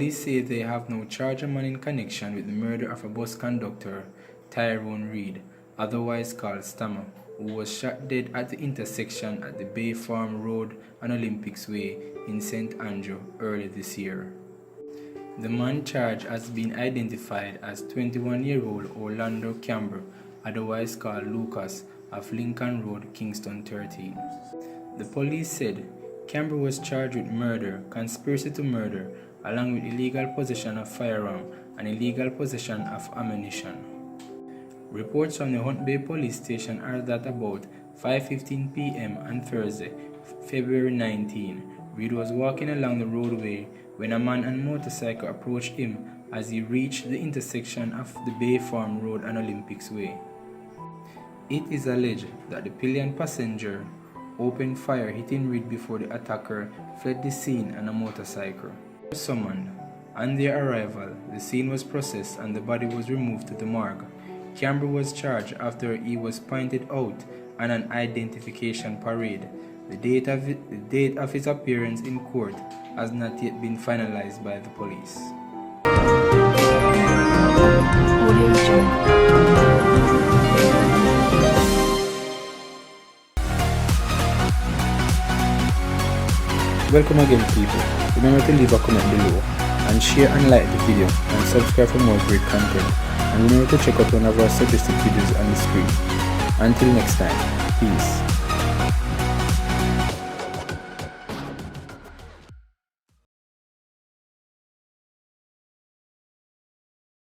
Police say they have now charged a man in connection with the murder of a bus conductor, Reid, otherwise called Stammer, who was shot dead at the intersection at the Bay Farm Road and Olympics Way in St. Andrew early this year. The man charged has been identified as 21-year-old Orlando Camber, otherwise called Lucas, of Lincoln Road, Kingston 13. The police said Camber was charged with murder, conspiracy to murder, along with illegal possession of firearm and illegal possession of ammunition. Reports from the Hunt Bay Police Station are that about 5:15 p.m. on Thursday, February 19, Reid was walking along the roadway when a man on a motorcycle approached him as he reached the intersection of the Bay Farm Road and Olympics Way. It is alleged that the pillion passenger opened fire, hitting Reid before the attacker fled the scene on a motorcycle. Summoned. On their arrival, the scene was processed and the body was removed to the morgue. Camber was charged after he was pointed out on an identification parade. The date of his appearance in court has not yet been finalized by the police. Welcome again, people. Remember to leave a comment below and share and like the video and subscribe for more great content. And remember to check out one of our suggested videos on the screen. Until next time, peace.